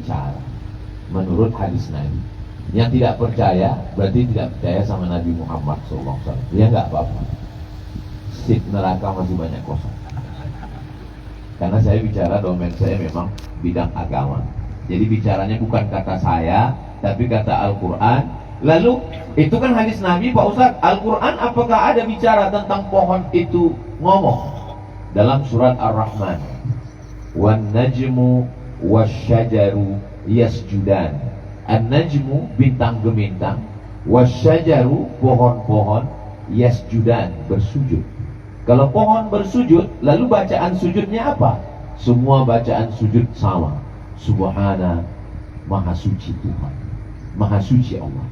berbicara menurut hadis Nabi. Yang tidak percaya berarti tidak percaya sama Nabi Muhammad SAW. Ya nggak apa-apa. Sip neraka masih banyak kosong. Karena saya bicara domain saya memang bidang agama. Jadi bicaranya bukan kata saya, tapi kata Al-Quran. Lalu itu kan hadis Nabi Pak Ustadz. Al-Quran apakah ada bicara tentang pohon itu ngomong? Dalam surat Ar-Rahman, wan najmu wasyajaru yasjudan. An-najmu bintang gemintang, wasyajaru pohon-pohon, yasjudan bersujud. Kalau pohon bersujud, lalu bacaan sujudnya apa? Semua bacaan sujud sama. Subhana, maha suci Tuhan, maha suci Allah.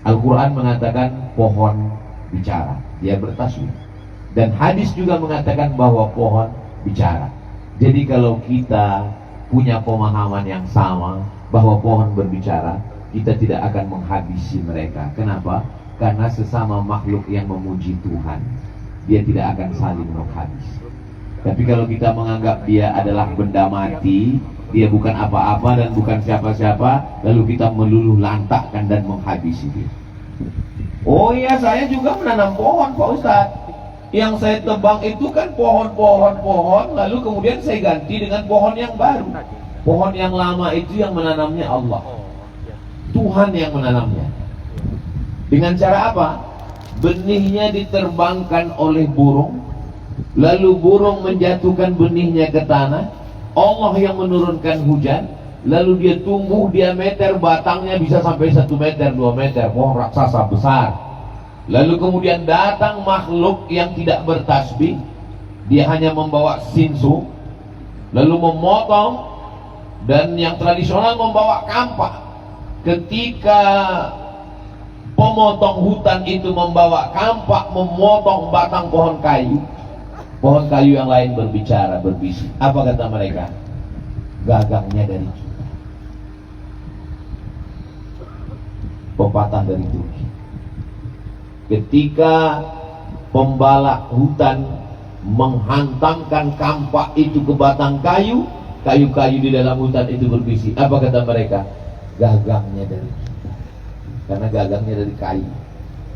Al-Quran mengatakan pohon bicara, dia bertasbih. Dan hadis juga mengatakan bahwa pohon bicara. Jadi kalau kita punya pemahaman yang sama bahwa pohon berbicara, kita tidak akan menghabisi mereka. Kenapa? Karena sesama makhluk yang memuji Tuhan, dia tidak akan saling menghabis. Tapi kalau kita menganggap dia adalah benda mati, dia bukan apa-apa dan bukan siapa-siapa, lalu kita meluluh lantakkan dan menghabisi dia. Oh iya, saya juga menanam pohon Pak Ustadz. Yang saya tebang itu kan pohon, lalu kemudian saya ganti dengan pohon yang baru. Pohon yang lama itu yang menanamnya Allah, Tuhan yang menanamnya. Dengan cara apa? Benihnya diterbangkan oleh burung, lalu burung menjatuhkan benihnya ke tanah. Allah yang menurunkan hujan, lalu dia tumbuh diameter batangnya bisa sampai 1 meter, 2 meter, pohon raksasa besar. Lalu kemudian datang makhluk yang tidak bertasbih, dia hanya membawa sinsu, lalu memotong, dan yang tradisional membawa kampak. Ketika pemotong hutan itu membawa kampak memotong batang pohon kayu yang lain berbicara, berbisik. Apa kata mereka? Gagangnya dari kita. Pepatah dari Turki. Ketika pembala hutan menghantamkan kampak itu ke batang kayu, kayu-kayu di dalam hutan itu berbisik. Apa kata mereka? Gagangnya dari kita. Karena gagangnya dari kayu.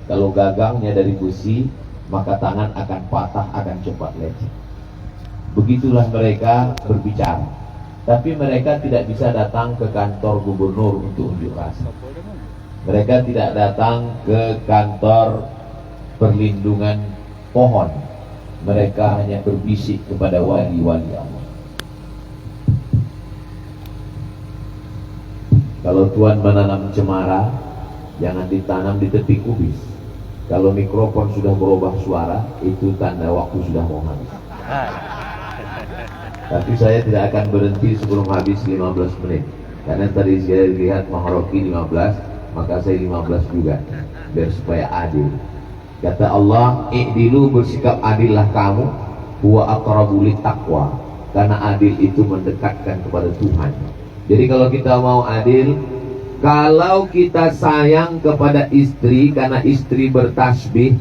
Kalau gagangnya dari besi, maka tangan akan patah, akan cepat lecet. Begitulah mereka berbicara. Tapi mereka tidak bisa datang ke kantor gubernur untuk unjuk rasa. Mereka tidak datang ke kantor perlindungan pohon. Mereka hanya berbisik kepada wali-wali Allah. Kalau Tuhan menanam cemara, jangan ditanam di tepi kubis. Kalau mikrofon sudah berubah suara, itu tanda waktu sudah mau habis. Tapi saya tidak akan berhenti sebelum habis 15 menit. Karena tadi saya lihat Mahroki 15, maka saya 15 juga, biar supaya adil. Kata Allah, i'dilu, bersikap adillah kamu, huwa aqrabu littaqwa, karena adil itu mendekatkan kepada Tuhan. Jadi kalau kita mau adil, kalau kita sayang kepada istri karena istri bertasbih,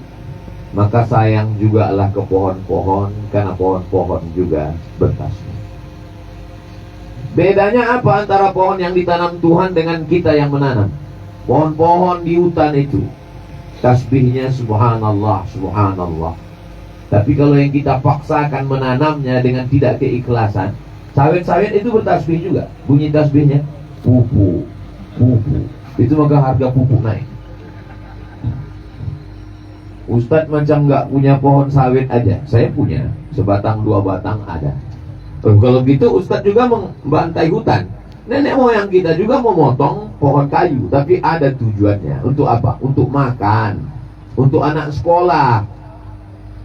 maka sayang jugalah ke pohon-pohon karena pohon-pohon juga bertasbih. Bedanya apa antara pohon yang ditanam Tuhan dengan kita yang menanam? Pohon-pohon di hutan itu tasbihnya subhanallah, subhanallah. Tapi kalau yang kita paksakan menanamnya dengan tidak keikhlasan, sawit-sawit itu bertasbih juga. Bunyi tasbihnya pupuk, pupuk. Itu maka harga pupuk naik. Ustadz macam nggak punya pohon sawit aja. Saya punya, sebatang 2 batang ada. Kalau gitu Ustadz juga membantai hutan. Nenek moyang kita juga memotong pohon kayu, tapi ada tujuannya. Untuk apa? Untuk makan, untuk anak sekolah.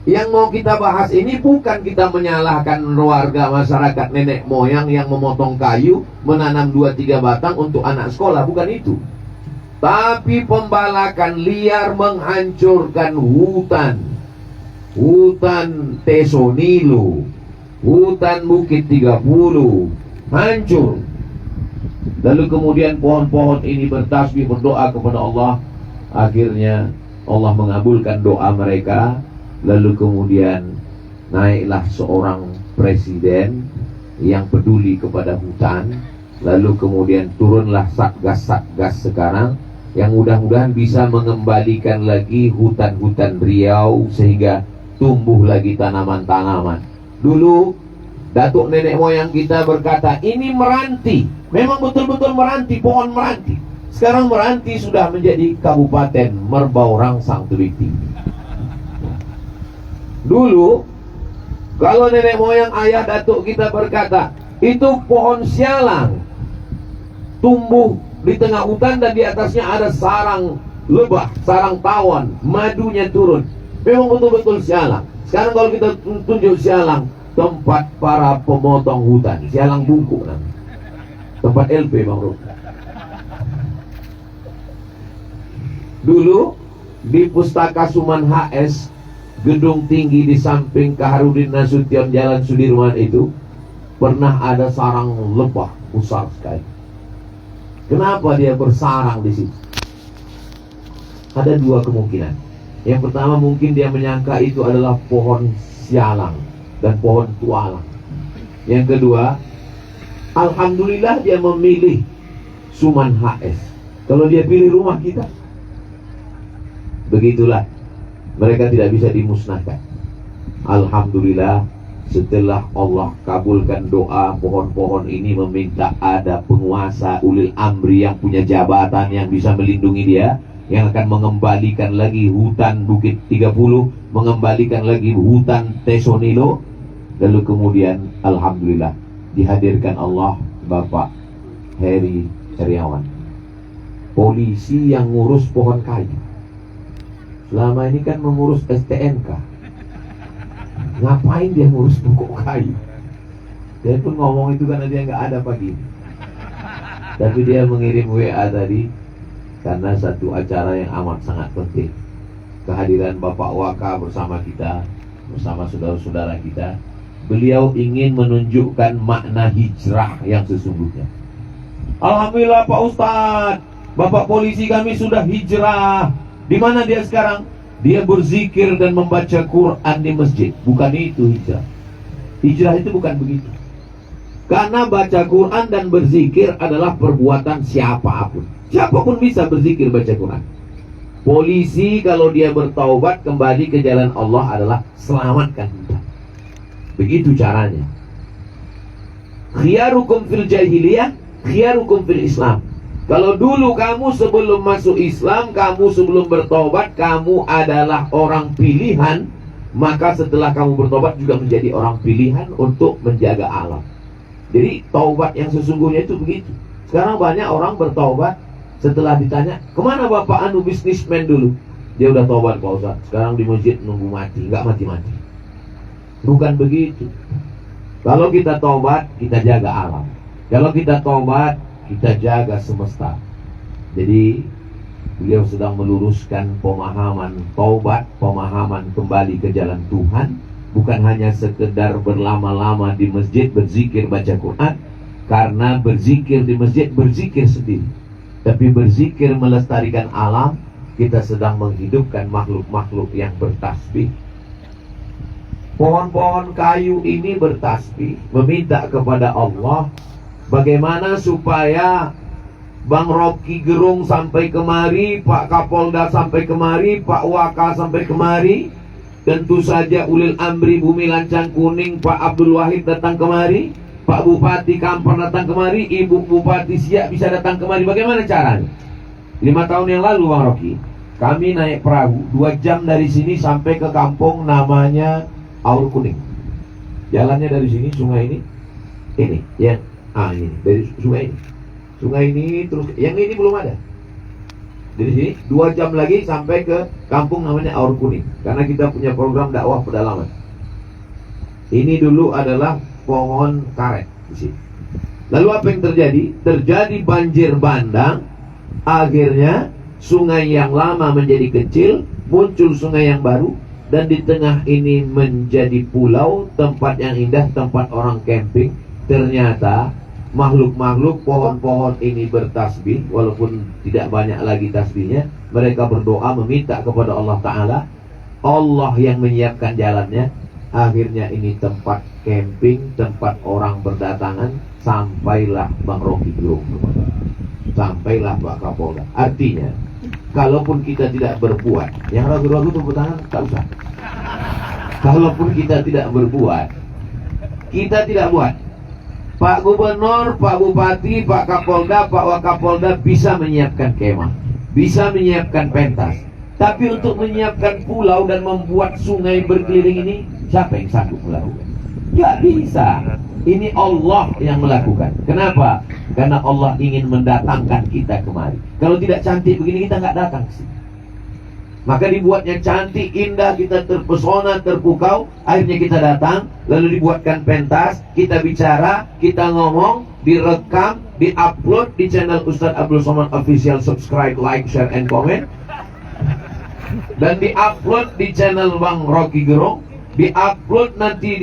Yang mau kita bahas ini bukan kita menyalahkan warga masyarakat nenek moyang yang memotong kayu, menanam 2-3 batang untuk anak sekolah, bukan itu. Tapi pembalakan liar menghancurkan hutan. Hutan Tesonilo, hutan Bukit 30, hancur. Lalu kemudian pohon-pohon ini bertasbih, berdoa kepada Allah. Akhirnya Allah mengabulkan doa mereka. Lalu kemudian naiklah seorang presiden yang peduli kepada hutan. Lalu kemudian turunlah satgas-satgas sekarang yang mudah-mudahan bisa mengembalikan lagi hutan-hutan Riau sehingga tumbuh lagi tanaman-tanaman. Dulu datuk nenek moyang kita berkata, ini Meranti. Memang betul-betul Meranti, pohon Meranti. Sekarang Meranti sudah menjadi Kabupaten Merbau Rangsang Tebing Tinggi. Dulu kalau nenek moyang ayah datuk kita berkata, itu pohon sialang, tumbuh di tengah hutan dan di atasnya ada sarang lebah, sarang tawon, madunya turun. Memang betul-betul sialang. Sekarang kalau kita tunjuk sialang, tempat para pemotong hutan, sialang bungkuk namanya. Tempat LP Bang Rum. Dulu di Pustaka Suman HS, gedung tinggi di samping Kaharudin Nasution Jalan Sudirman itu, pernah ada sarang lebah besar sekali. Kenapa dia bersarang di situ? Ada dua kemungkinan. Yang pertama, mungkin dia menyangka itu adalah pohon sialang dan pohon tualang. Yang kedua, alhamdulillah dia memilih Suman HS. Kalau dia pilih rumah kita, begitulah, mereka tidak bisa dimusnahkan. Alhamdulillah, setelah Allah kabulkan doa, pohon-pohon ini meminta ada penguasa ulil amri yang punya jabatan yang bisa melindungi dia, yang akan mengembalikan lagi hutan Bukit 30, mengembalikan lagi hutan Tesonilo. Lalu kemudian alhamdulillah dihadirkan Allah Bapak Heri Heriawan, polisi yang ngurus pohon kayu. Selama ini kan mengurus STNK. Ngapain dia ngurus pokok kayu? Dia pun ngomong itu karena dia nggak ada pagi ini. Tapi dia mengirim WA tadi karena satu acara yang amat sangat penting. Kehadiran Bapak Waka bersama kita, bersama saudara-saudara kita. Beliau ingin menunjukkan makna hijrah yang sesungguhnya. Alhamdulillah Pak Ustadz, Bapak polisi kami sudah hijrah. Di mana dia sekarang? Dia berzikir dan membaca Quran di masjid. Bukan itu hijrah. Hijrah itu bukan begitu. Karena baca Quran dan berzikir adalah perbuatan siapapun. Siapapun bisa berzikir baca Quran. Polisi kalau dia bertaubat kembali ke jalan Allah adalah selamatkan kita. Begitu caranya. Khiyarukum fil jahiliyah, khiyarukum fil Islam. Kalau dulu kamu sebelum masuk Islam, kamu sebelum bertobat, kamu adalah orang pilihan, maka setelah kamu bertobat juga menjadi orang pilihan untuk menjaga alam. Jadi taubat yang sesungguhnya itu begitu. Sekarang banyak orang bertobat setelah ditanya, kemana Bapak anu bisnismen dulu? Dia udah tobat Pak Ustaz, sekarang di masjid nunggu mati, nggak mati-mati. Bukan begitu. Kalau kita tobat, kita jaga alam. Kalau kita tobat, kita jaga semesta. Jadi beliau sedang meluruskan pemahaman taubat, pemahaman kembali ke jalan Tuhan. Bukan hanya sekedar berlama-lama di masjid berzikir baca Quran. Karena berzikir di masjid, berzikir sendiri. Tapi berzikir melestarikan alam, kita sedang menghidupkan makhluk-makhluk yang bertasbih. Pohon-pohon kayu ini bertasbih, meminta kepada Allah bagaimana supaya Bang Rocky Gerung sampai kemari, Pak Kapolda sampai kemari, Pak Waka sampai kemari. Tentu saja ulil amri Bumi Lancang Kuning, Pak Abdul Wahid datang kemari, Pak Bupati Kampar datang kemari, Ibu Bupati Siak bisa datang kemari. Bagaimana caranya? 5 tahun yang lalu Bang Rocky, kami naik perahu 2 jam dari sini sampai ke kampung namanya Aur Kuning. Jalannya dari sini, sungai ini ya. Ini dari sungai ini terus, yang ini belum ada. Dari sini 2 jam lagi sampai ke kampung namanya Aur Kuning. Karena kita punya program dakwah pedalaman. Ini dulu adalah pohon karet di sini. Lalu apa yang terjadi? Terjadi banjir bandang. Akhirnya sungai yang lama menjadi kecil, muncul sungai yang baru, dan di tengah ini menjadi pulau, tempat yang indah, tempat orang camping. Ternyata makhluk-makhluk pohon-pohon ini bertasbih, walaupun tidak banyak lagi tasbihnya. Mereka berdoa meminta kepada Allah Ta'ala. Allah yang menyiapkan jalannya. Akhirnya ini tempat camping, tempat orang berdatangan. sampailah Bang Rocky Gerung, sampailah Pak Kapolda. Artinya, kalaupun kita tidak berbuat, yang ragu-ragu tepuk tangan, tak usah. Kalaupun kita tidak berbuat, kita tidak buat. Pak Gubernur, Pak Bupati, Pak Kapolda, Pak Wakapolda bisa menyiapkan kemah, bisa menyiapkan pentas. Tapi untuk menyiapkan pulau dan membuat sungai berkeliling ini, siapa yang sanggup melakukan? Gak bisa. Ini Allah yang melakukan. Kenapa? Karena Allah ingin mendatangkan kita kemari. Kalau tidak cantik begini, kita nggak datang sih. Maka dibuatnya cantik, indah, kita terpesona, terpukau. Akhirnya kita datang, lalu dibuatkan pentas, kita bicara, kita ngomong, direkam, diupload di channel Ustadz Abdul Somad Official. Subscribe, like, share, and comment. Dan diupload di channel Bang Rocky Gerung, diupload nanti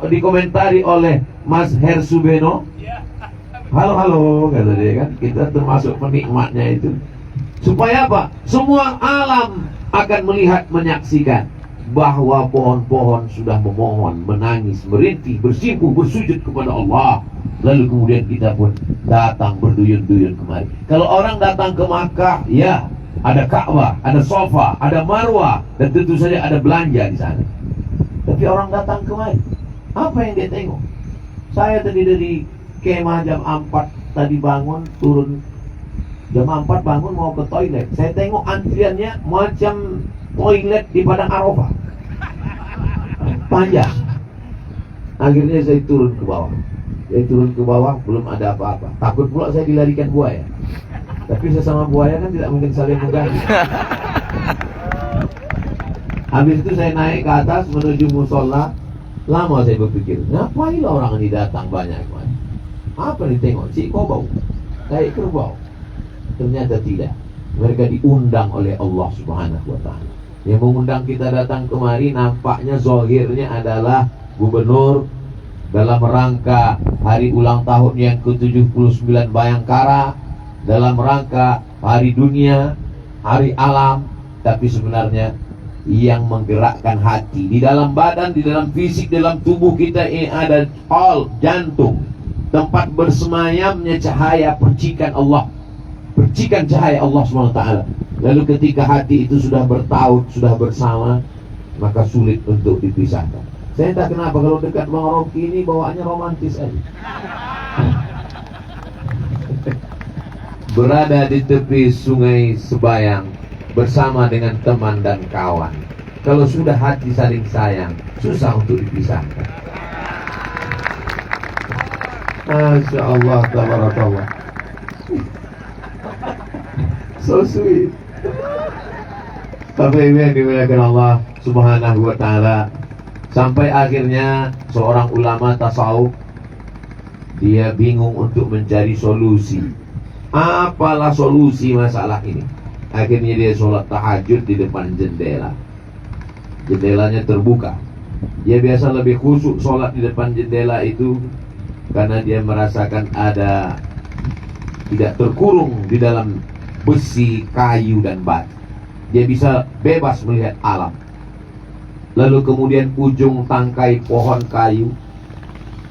dikomentari oleh Mas Hersubeno. Halo, kata dia kan, kita termasuk penikmatnya itu. Supaya apa? Semua alam akan melihat, menyaksikan bahwa pohon-pohon sudah memohon, menangis, merintih, bersimpuh, bersujud kepada Allah. Lalu kemudian kita pun datang berduyun-duyun kemari. Kalau orang datang ke Makkah, ya ada Ka'bah, ada Sofa, ada Marwah, dan tentu saja ada belanja di sana. Tapi orang datang kemari, apa yang dia tengok? Saya tadi dari kemah jam 4 tadi bangun, turun jam 4 bangun mau ke toilet. Saya tengok antriannya macam toilet di Padang Arafah, panjang. Akhirnya saya turun ke bawah. Belum ada apa-apa. Takut pula saya dilarikan buaya. Tapi sesama buaya kan tidak mungkin saling mengganggu. Habis itu saya naik ke atas menuju musola. Lama saya berpikir, ngapain orang ini datang banyak kemari? Apa nih tengok? Cik kobau, kayak kerbau. Ternyata tidak. Mereka diundang oleh Allah Subhanahu wa ta'ala. Yang mengundang kita datang kemari, nampaknya zahirnya adalah gubernur dalam rangka hari ulang tahun yang ke-79 Bayangkara, dalam rangka hari dunia, hari alam. Tapi sebenarnya yang menggerakkan hati di dalam badan, di dalam fisik, dalam tubuh kita ini ada jantung, tempat bersemayamnya cahaya percikan Allah, percikan cahaya Allah SWT. Lalu ketika hati itu sudah bertaut, sudah bersama, maka sulit untuk dipisahkan. Saya entah kenapa kalau dekat Bang Rocky ini bawaannya romantis aja. Berada di tepi sungai Sebayang bersama dengan teman dan kawan. Kalau sudah hati saling sayang, susah untuk dipisahkan. Masya Allah, tabarakallah. So sweet. Tapi yang dimuliakan Allah Subhanahu wa ta'ala, sampai akhirnya seorang ulama tasawuf, dia bingung untuk mencari solusi. Apalah solusi masalah ini? Akhirnya dia sholat tahajud di depan jendela. Jendelanya terbuka. Dia biasa lebih khusyuk sholat di depan jendela itu karena dia merasakan ada, tidak terkurung di dalam besi, kayu, dan batu. Dia bisa bebas melihat alam. Lalu kemudian ujung tangkai pohon kayu,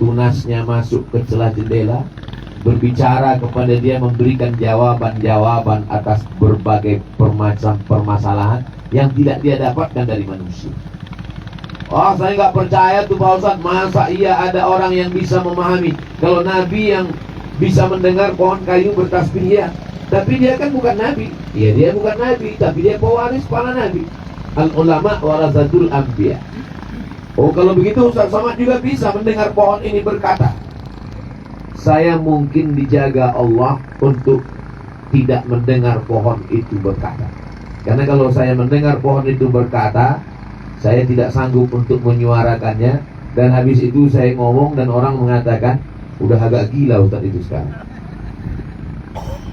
tunasnya masuk ke celah jendela, berbicara kepada dia, memberikan jawaban-jawaban atas berbagai permasalahan yang tidak dia dapatkan dari manusia. Oh, saya nggak percaya tuh Pak Ustadz, masa iya ada orang yang bisa memahami? Kalau Nabi yang bisa mendengar pohon kayu bertasbih, ya. Tapi dia kan bukan Nabi. Ya, dia bukan Nabi, tapi dia pewaris para Nabi. Al-ulama warasatul anbiya. Oh, kalau begitu Ustaz Somad juga bisa mendengar pohon ini berkata. Saya mungkin dijaga Allah untuk tidak mendengar pohon itu berkata. Karena kalau saya mendengar pohon itu berkata, saya tidak sanggup untuk menyuarakannya. Dan habis itu saya ngomong dan orang mengatakan, udah agak gila Ustaz itu sekarang.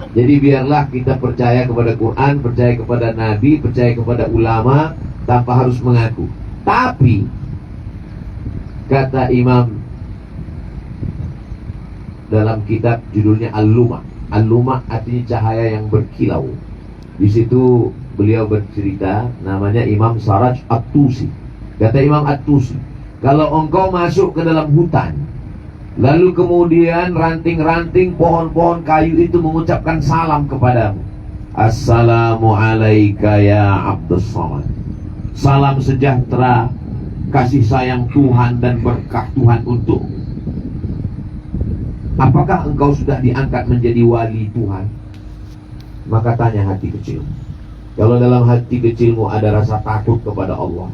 Jadi biarlah kita percaya kepada Quran, percaya kepada Nabi, percaya kepada ulama tanpa harus mengaku. Tapi kata Imam dalam kitab judulnya Al-Lumah. Al-Lumah artinya cahaya yang berkilau. Di situ beliau bercerita, namanya Imam Saraj At-Tusi. Kata Imam At-Tusi, kalau engkau masuk ke dalam hutan, Lalu kemudian ranting-ranting pohon-pohon kayu itu mengucapkan salam kepadamu. Assalamu alayka ya Abdus Somad. Salam sejahtera, kasih sayang Tuhan dan berkah Tuhan untuk. Apakah engkau sudah diangkat menjadi wali Tuhan? Maka tanya hati kecil. Kalau dalam hati kecilmu ada rasa takut kepada Allah,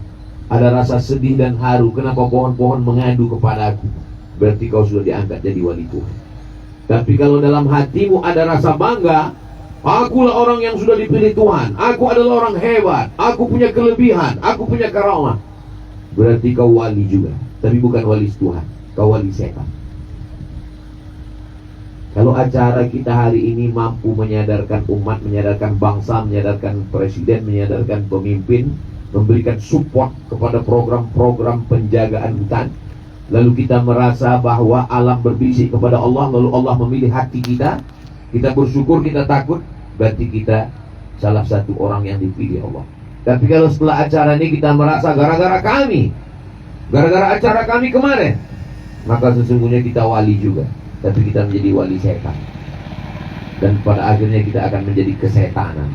ada rasa sedih dan haru, kenapa pohon-pohon mengadu kepada aku, berarti kau sudah diangkat jadi wali Tuhan. Tapi kalau dalam hatimu ada rasa bangga, akulah orang yang sudah dipilih Tuhan, aku adalah orang hebat, aku punya kelebihan, aku punya karamah, berarti kau wali juga. Tapi bukan wali Tuhan, kau wali setan. Kalau acara kita hari ini mampu menyadarkan umat, menyadarkan bangsa, menyadarkan presiden, menyadarkan pemimpin, memberikan support kepada program-program penjagaan hutan, lalu kita merasa bahwa alam berbisik kepada Allah, lalu Allah memilih hati kita, kita bersyukur, kita takut, berarti kita salah satu orang yang dipilih Allah. Tapi kalau setelah acara ini kita merasa gara-gara kami, gara-gara acara kami kemarin, maka sesungguhnya kita wali juga, tapi kita menjadi wali setan. Dan pada akhirnya kita akan menjadi kesetanan.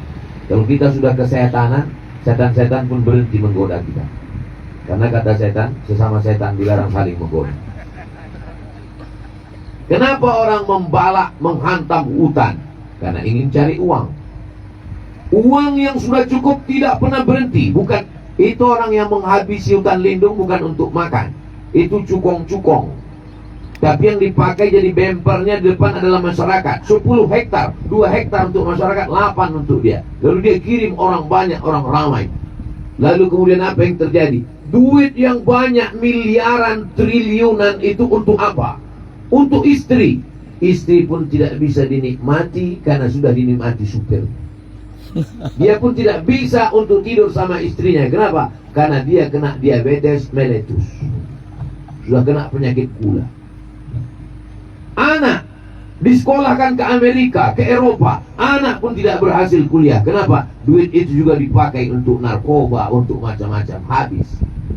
Kalau kita sudah kesetanan, setan-setan pun berhenti menggoda kita. Karena kata setan, sesama setan dilarang saling menggoda. Kenapa orang membalak, menghantam hutan? Karena ingin cari uang. Uang yang sudah cukup tidak pernah berhenti. Bukan, itu orang yang menghabisi hutan lindung bukan untuk makan. Itu cukong-cukong. Tapi yang dipakai jadi bempernya di depan adalah masyarakat. 10 hektar, 2 hektar untuk masyarakat, 8 untuk dia. Lalu dia kirim orang banyak, orang ramai. Lalu kemudian apa yang terjadi? Duit yang banyak, miliaran, triliunan itu untuk apa? Untuk istri. Istri pun tidak bisa dinikmati karena sudah dinikmati supir. Dia pun tidak bisa untuk tidur sama istrinya. Kenapa? Karena dia kena diabetes mellitus. Sudah kena penyakit gula. Anak disekolahkan ke Amerika, ke Eropa, anak pun tidak berhasil kuliah. Kenapa? Duit itu juga dipakai untuk narkoba, untuk macam-macam, habis.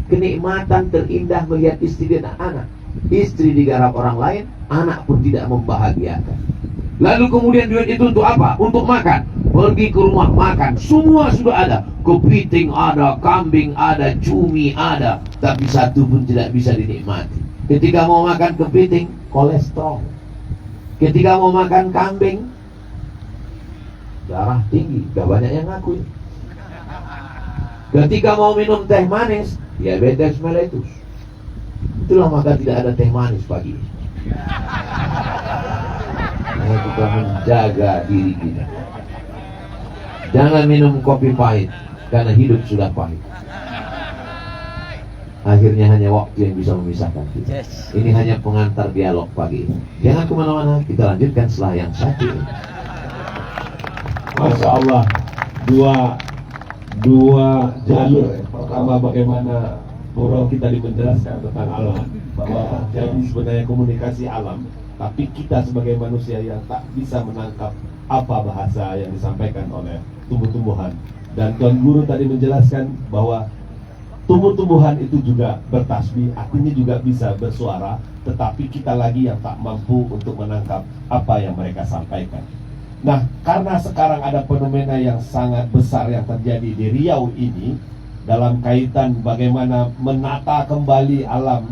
Kenikmatan terindah melihat istri dan anak. Istri digarap orang lain, anak pun tidak membahagiakan. Lalu kemudian duit itu untuk apa? Untuk makan. Pergi ke rumah makan, semua sudah ada. Kepiting ada, kambing ada, cumi ada, tapi satu pun tidak bisa dinikmati. Ketika mau makan kepiting, kolesterol. Ketika mau makan kambing, darah tinggi, gak banyak yang ngaku. Ketika mau minum teh manis, diabetes mellitus. Itulah maka tidak ada teh manis pagi. Karena kita menjaga diri kita. Jangan minum kopi pahit, karena hidup sudah pahit. Akhirnya hanya waktu yang bisa memisahkan kita. Ini hanya pengantar dialog pagi ini. Jangan kemana-mana, kita lanjutkan setelah yang satu ini. Masya Allah, dua jalur. Pertama, bagaimana Puro kita menjelaskan tentang alam, bahwa jadi sebenarnya komunikasi alam, tapi kita sebagai manusia yang tak bisa menangkap apa bahasa yang disampaikan oleh tumbuh-tumbuhan. Dan Tuan Guru tadi menjelaskan bahwa tumbuh-tumbuhan itu juga bertasbih, artinya juga bisa bersuara, tetapi kita lagi yang tak mampu untuk menangkap apa yang mereka sampaikan. Nah, karena sekarang ada fenomena yang sangat besar yang terjadi di Riau ini, dalam kaitan bagaimana menata kembali alam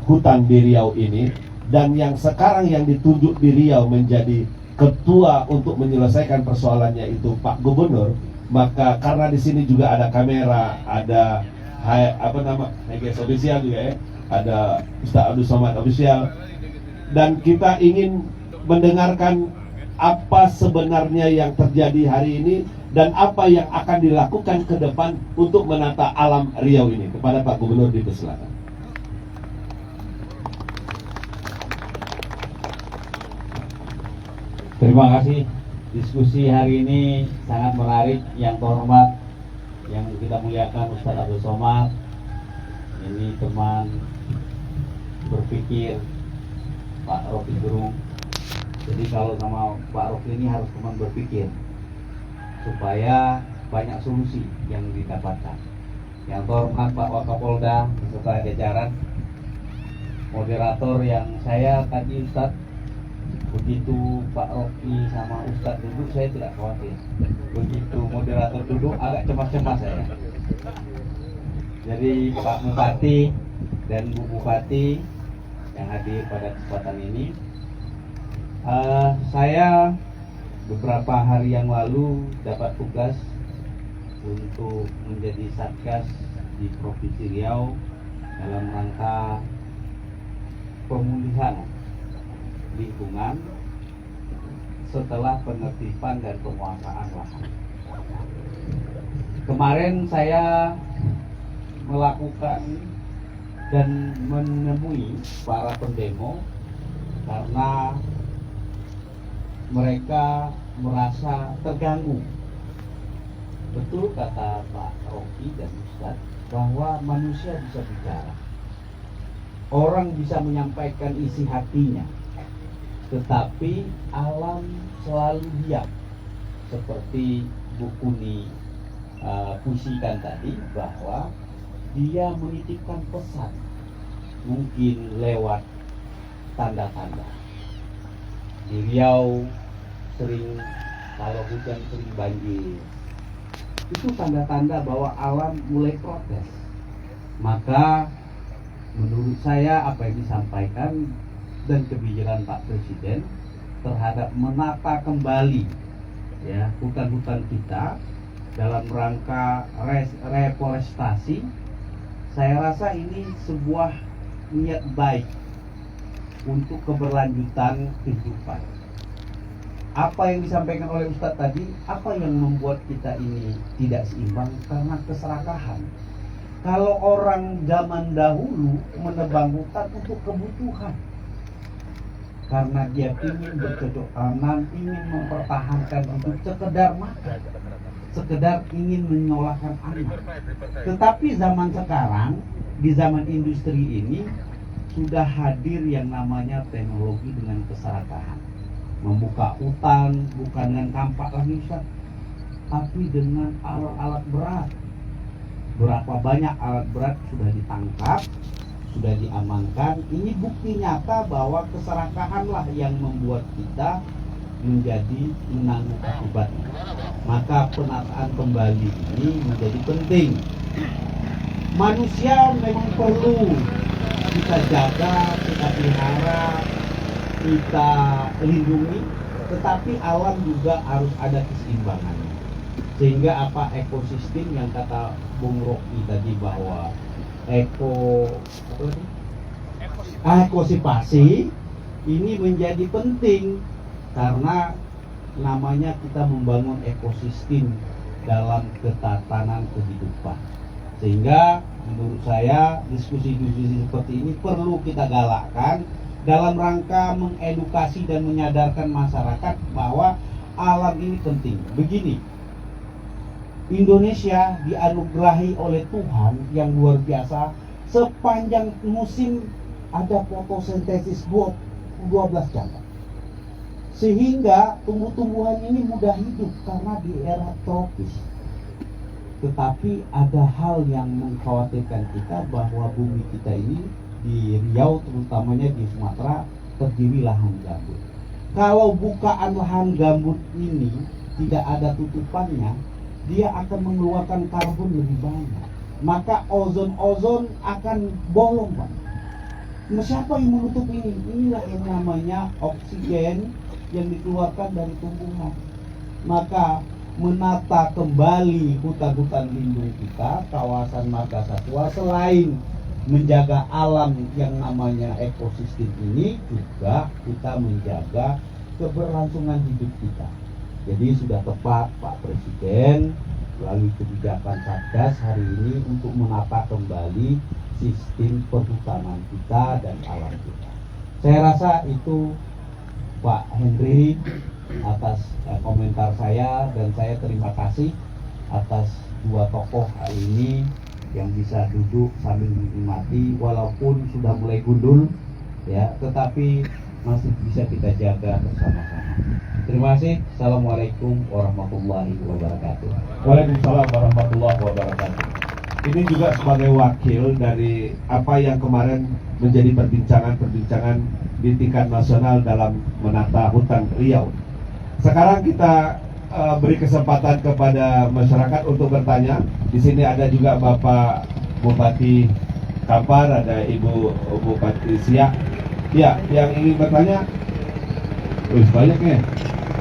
hutan di Riau ini, dan yang sekarang yang ditunjuk di Riau menjadi ketua untuk menyelesaikan persoalannya itu Pak Gubernur, maka karena di sini juga ada kamera, ada HGS official juga ya, ada Ustaz Abdul Somad official, dan kita ingin mendengarkan apa sebenarnya yang terjadi hari ini dan apa yang akan dilakukan ke depan untuk menata alam Riau ini. Kepada Pak Gubernur dipersilakan. Terima kasih. Diskusi hari ini sangat menarik. Yang terhormat, yang kita muliakan Ustaz Abdul Somad, ini teman berpikir Pak Rofi Gerung. Jadi kalau sama Pak Rofi ini harus teman berpikir supaya banyak solusi yang didapatkan. Yang terhormat Pak Wakapolda beserta jajaran, moderator yang saya tadi Ustadz, begitu Pak Rocky sama Ustadz duduk saya tidak khawatir. Begitu moderator duduk agak cemas-cemas saya. Jadi Pak Bupati dan Bu Bupati yang hadir pada kesempatan ini, saya beberapa hari yang lalu dapat tugas untuk menjadi satgas di Provinsi Riau dalam rangka pemulihan lingkungan setelah penertiban dan penguasaan lahan. Kemarin saya melakukan dan menemui para pendemo karena mereka merasa terganggu. Betul kata Pak Rocky dan Ustadz bahwa manusia bisa bicara, orang bisa menyampaikan isi hatinya, tetapi alam selalu diam. Seperti Bu Kuni puisikan tadi bahwa dia menitipkan pesan mungkin lewat tanda-tanda. Di Riau sering kalau hujan sering banjir, itu tanda-tanda bahwa alam mulai protes. Maka menurut saya apa yang disampaikan dan kebijakan Pak Presiden terhadap menata kembali ya hutan-hutan kita dalam rangka reforestasi, saya rasa ini sebuah niat baik untuk keberlanjutan kehidupan. Apa yang disampaikan oleh Ustadz tadi, apa yang membuat kita ini tidak seimbang? Karena keserakahan. Kalau orang zaman dahulu menebang hutan untuk kebutuhan, karena dia ingin bercocok tanam, ingin mempertahankan hidup, sekedar makan, sekedar ingin menyolahkan anak. Tetapi zaman sekarang, di zaman industri ini, sudah hadir yang namanya teknologi dengan keserakahan. Membuka hutan bukan dengan kampak lagi Ustaz, tapi dengan alat-alat berat. Berapa banyak alat berat sudah ditangkap, sudah diamankan. Ini bukti nyata bahwa keserakahanlah yang membuat kita menjadi menanggung akibatnya. Maka penataan kembali ini menjadi penting. Manusia memang perlu kita jaga, kita pelihara, kita lindungi, tetapi alam juga harus ada keseimbangannya. Sehingga apa ekosistem yang kata Bung Rocky tadi bahwa ekosipasi ini menjadi penting karena namanya kita membangun ekosistem dalam ketatanan kehidupan. Sehingga menurut saya diskusi-diskusi seperti ini perlu kita galakkan dalam rangka mengedukasi dan menyadarkan masyarakat bahwa alam ini penting. Begini, Indonesia dianugerahi oleh Tuhan yang luar biasa, sepanjang musim ada fotosintesis 12 jam. Sehingga tumbuh-tumbuhan ini mudah hidup karena di era tropis. Tetapi ada hal yang mengkhawatirkan kita bahwa bumi kita ini di Riau terutamanya di Sumatera terdiri lahan gambut. Kalau bukaan lahan gambut ini tidak ada tutupannya, dia akan mengeluarkan karbon lebih banyak. Maka ozon akan bolong, Pak. Nah, siapa yang menutup ini? Inilah yang namanya oksigen yang dikeluarkan dari tumbuhan. Maka menata kembali hutan-hutan lindung kita, kawasan marga satwa, selain menjaga alam yang namanya ekosistem ini, juga kita menjaga keberlangsungan hidup kita. Jadi sudah tepat Pak Presiden melalui kebijakan Satgas hari ini untuk menata kembali sistem perhutanan kita dan alam kita. Saya rasa itu Pak Henry atas komentar saya, dan saya terima kasih atas dua tokoh hari ini yang bisa duduk sambil menikmati walaupun sudah mulai gundul ya, tetapi masih bisa kita jaga bersama-sama. Terima kasih. Assalamualaikum warahmatullahi wabarakatuh. Waalaikumsalam warahmatullahi wabarakatuh. ini juga sebagai wakil dari apa yang kemarin menjadi perbincangan-perbincangan di tingkat nasional dalam menata hutan Riau. Sekarang kita beri kesempatan kepada masyarakat untuk bertanya. Di sini ada juga Bapak Bupati Kampar, ada Ibu Bupati Siak. Ya, yang ingin bertanya, banyaknya.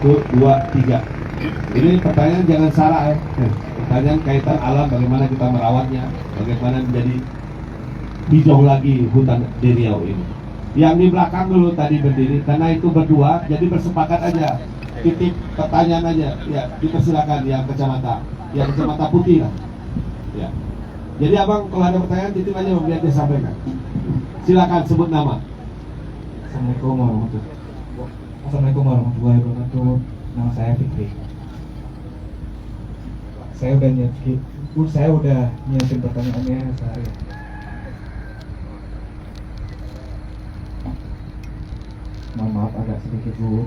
1, 2, 3. Ini pertanyaan jangan salah ya. Pertanyaan kaitan alam, bagaimana kita merawatnya, bagaimana menjadi hijau lagi hutan di Riau ini. Yang di belakang dulu tadi berdiri, karena itu berdua, jadi bersepakat aja. Titip pertanyaan aja, ya dipersilakan yang kacamata putih lah. Ya. Jadi abang kalau ada pertanyaan titip aja biar dia sampaikan. Silakan sebut nama. Assalamualaikum warahmatullahi wabarakatuh. Nama saya Fikri. Saya udah nyiapin pertanyaannya sehari. Mohon maaf agak sedikit dulu.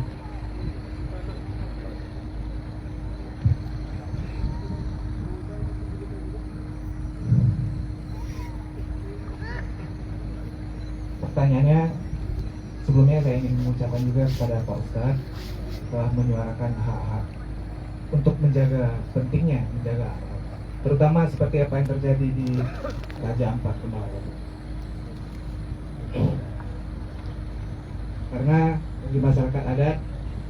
Pertanyaannya, sebelumnya saya ingin mengucapkan juga kepada Pak Ustadz telah menyuarakan hak-hak untuk menjaga pentingnya menjaga alam, terutama seperti apa yang terjadi di Raja Ampat kemarin. Karena di masyarakat adat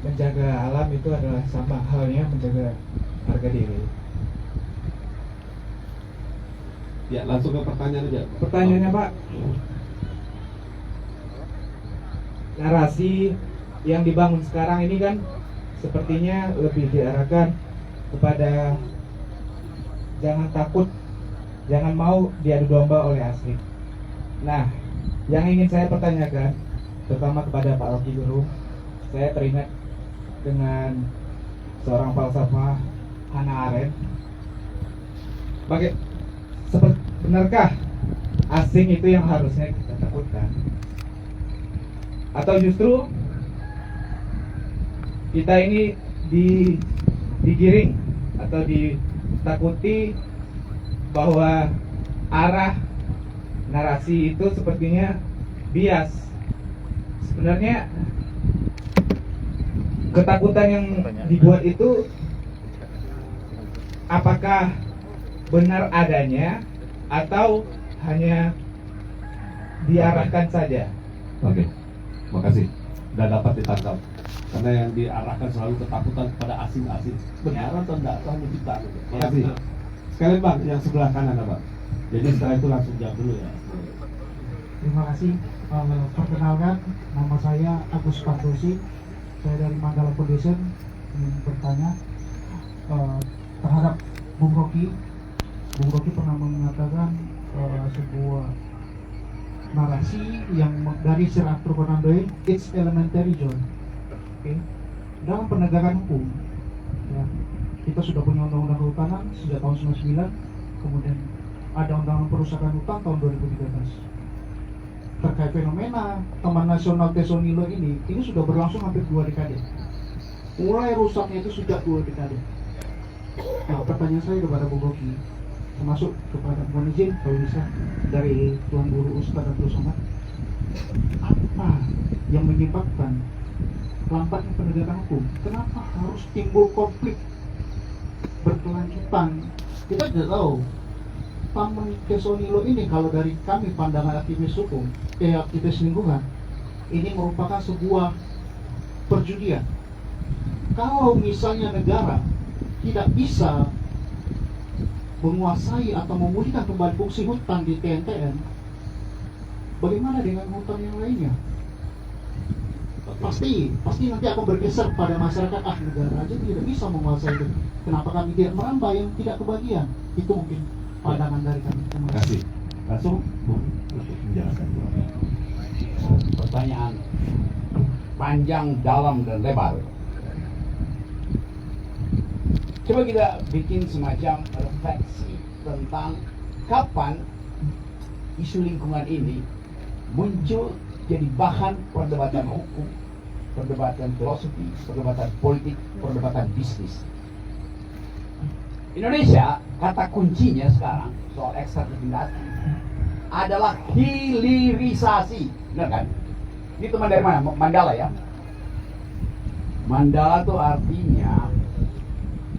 menjaga alam itu adalah sama halnya menjaga harga diri. Ya, langsung ke pertanyaan aja. Pertanyaannya Pak, narasi yang dibangun sekarang ini kan sepertinya lebih diarahkan kepada jangan takut, jangan mau diadu domba oleh asing. Nah, yang ingin saya pertanyakan, terutama kepada Pak Rocky Gerung, saya teringat dengan seorang falsafah Hannah Arendt. Benarkah asing itu yang harusnya kita takutkan? Atau justru kita ini digiring atau ditakuti bahwa arah narasi itu sepertinya bias. Sebenarnya ketakutan yang dibuat itu apakah benar adanya atau hanya diarahkan saja? Oke, makasih. Sudah dapat ditangkap. Karena yang diarahkan selalu ketakutan kepada asing-asing. Benar atau enggak? Itu hanya kita. Makasih. Sekali Bang, yang sebelah kanan Bang. Jadi setelah itu langsung jawab dulu ya. Terima kasih. Perkenalkan, nama saya Agus Pardosi. Saya dari Mandala Foundation. Ingin bertanya terhadap Bung Rocky. Bung Rocky pernah mengatakan sebuah narasi yang dari Sir Arthur Conan Doyle, it's elementary John. Okay. Dalam penegakan hukum, ya, kita sudah punya undang-undang kehutanan sejak tahun 99, kemudian ada undang-undang perusahaan hutan tahun 2013. Terkait fenomena Taman Nasional Tesonilo ini sudah berlangsung hampir 2 dekade. Mulai rusaknya itu sudah 2 dekade. Nah, pertanyaan saya kepada Bung Rocky, termasuk kepada mohon izin kalau bisa dari Tuan Guru Ustadz Abdul Somad, apa yang menyebabkan lambatnya penegakan hukum? Kenapa harus timbul konflik berkelanjutan? Kita tidak tahu. Taman Tesonilo ini kalau dari kami pandangan aktivis hukum, aktivis lingkungan, ini merupakan sebuah perjudian. Kalau misalnya negara tidak bisa menguasai atau memulihkan kembali fungsi hutan di TNTN, bagaimana dengan hutan yang lainnya? Pasti nanti akan bergeser pada masyarakat, negara aja tidak bisa menguasai itu. Kenapa kami tidak merambah yang tidak kebagian? Itu mungkin pandangan dari kami. Terima kasih. Langsung Bung untuk menjelaskan. Pertanyaan panjang, dalam, dan lebar. Coba kita bikin semacam refleksi tentang kapan isu lingkungan ini muncul jadi bahan perdebatan hukum, perdebatan filosofi, perdebatan politik, perdebatan bisnis. Indonesia, kata kuncinya sekarang soal ekstradiminasi adalah hilirisasi, benar kan? Ini teman dari mana? Mandala ya. Mandala itu artinya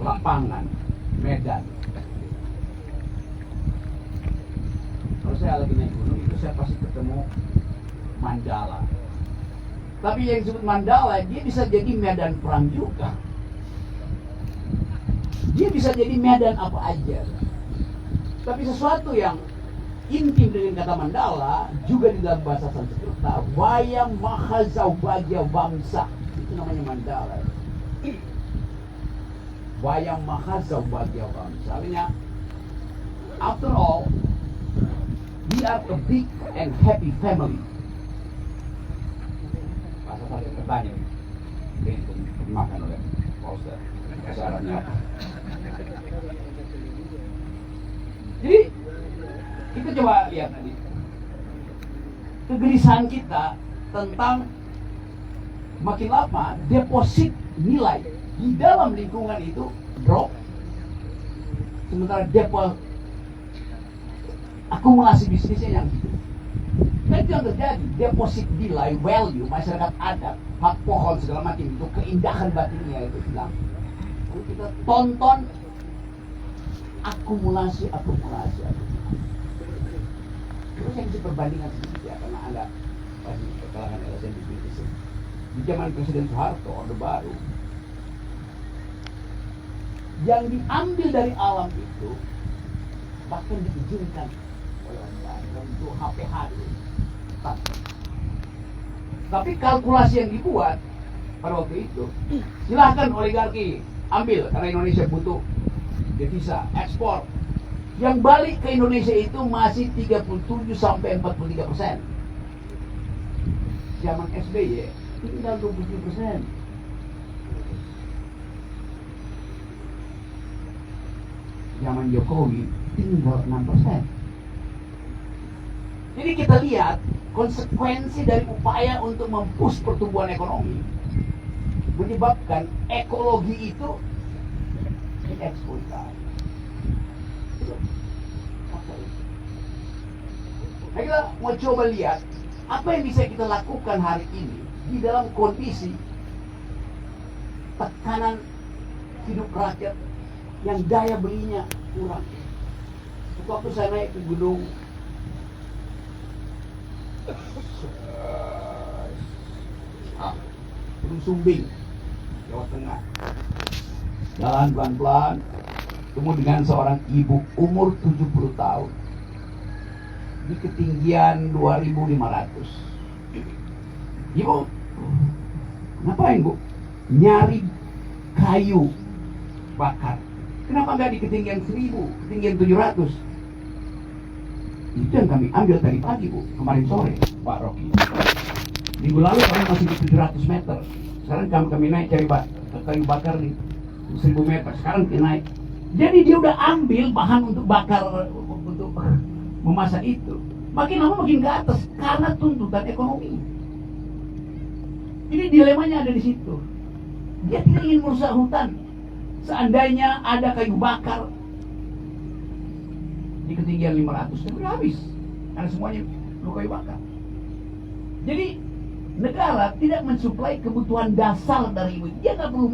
lapangan, medan. Kalau saya lagi naik gunung itu saya pasti ketemu Mandala. Tapi yang disebut Mandala dia bisa jadi medan perang juga. Dia bisa jadi medan apa aja. Tapi sesuatu yang intim dengan kata Mandala juga di dalam bahasa Sanskerta, Vayam Mahazaubagya Vamsa, itu namanya Mandala. Vayam Mahazaubagya Vamsa, artinya after all we are a big and happy family. Bahasa Sanskertanya ini dimakan oleh Pauster. Bahasa Arabnya apa? Jadi kita coba lihat tadi kegelisahan kita tentang makin lama deposit nilai di dalam lingkungan itu drop, sementara akumulasi bisnisnya yang hidup. Dan itu yang terjadi, deposit nilai value masyarakat adat, hak pohon segala macam itu, keindahan batinnya itu hilang. Lalu kita tonton akumulasi. Terus yang bisa perbandingan sedikit ya, karena ada pasti kekalangan LSM di British. Di zaman Presiden Soeharto, Orde Baru, yang diambil dari alam itu bahkan diizinkan oleh Orde Baru untuk HPH dulu. Tapi kalkulasi yang dibuat pada waktu itu, silahkan oligarki ambil karena Indonesia butuh devisa ekspor. Yang balik ke Indonesia itu masih 37 sampai 43%. Zaman SBY tinggal 27%. Zaman Jokowi tinggal 6%. Jadi kita lihat konsekuensi dari upaya untuk mempush pertumbuhan ekonomi menyebabkan ekologi itu dieksploitasi. Nah, kita mau coba lihat apa yang bisa kita lakukan hari ini di dalam kondisi tekanan hidup rakyat yang daya belinya kurang. Waktu saya naik ke Gunung Sumbing, Jawa Tengah, jalan pelan-pelan, ketemu dengan seorang ibu umur 70 tahun di ketinggian 2.500. Ibu, ngapain bu? Nyari kayu bakar. Kenapa nggak di ketinggian 1.000, ketinggian 700? Itu yang kami ambil tadi pagi bu, kemarin sore, Pak Rocky. Minggu lalu kami masih di 700 meter. Sekarang kami naik cari kayu bakar nih 1.000 meter. Sekarang kita naik. Jadi dia udah ambil bahan untuk bakar, untuk memasak itu. Makin lama makin ke atas karena tuntutan ekonomi. Ini dilemanya ada di situ. Dia tidak ingin merusak hutan. Seandainya ada kayu bakar di ketinggian 500, tapi udah habis. Karena semuanya perlu kayu bakar. Jadi negara tidak mensuplai kebutuhan dasar dari ibu. Dia nggak perlu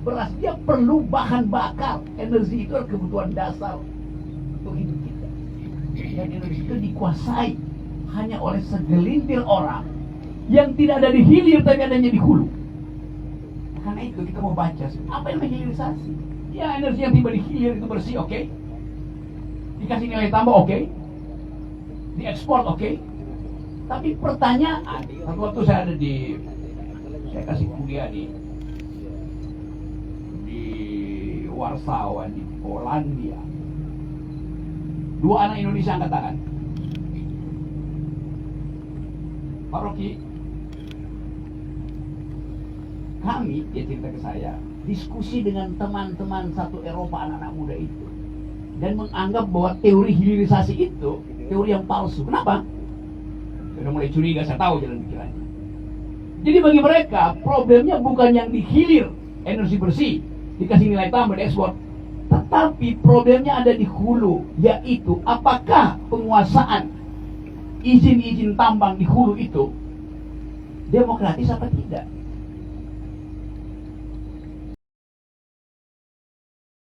beras, dia perlu bahan bakar. Energi itu adalah kebutuhan dasar untuk hidup kita. Dan energi itu dikuasai hanya oleh segelintir orang yang tidak ada di hilir tapi adanya di hulu. Karena itu kita mau baca apa yang hilirisasi. Ya, energi yang tiba di hilir itu bersih, oke. Dikasih nilai tambah, oke. Diekspor, oke. Tapi pertanyaan, waktu saya ada saya kasih kuliah di Warsawa, di Polandia. 2 anak Indonesia angkat tangan. Pak Rocky, kami, dia cerita ke saya, diskusi dengan teman-teman satu Eropa, anak-anak muda itu, dan menganggap bahwa teori hilirisasi itu teori yang palsu. Kenapa? Sudah mulai curiga, saya tahu jalan pikirannya. Jadi bagi mereka problemnya bukan yang dihilir energi bersih dikasih nilai tambah diekspor, tapi Tetapi problemnya ada di hulu, yaitu apakah penguasaan izin-izin tambang di hulu itu demokratis apa tidak?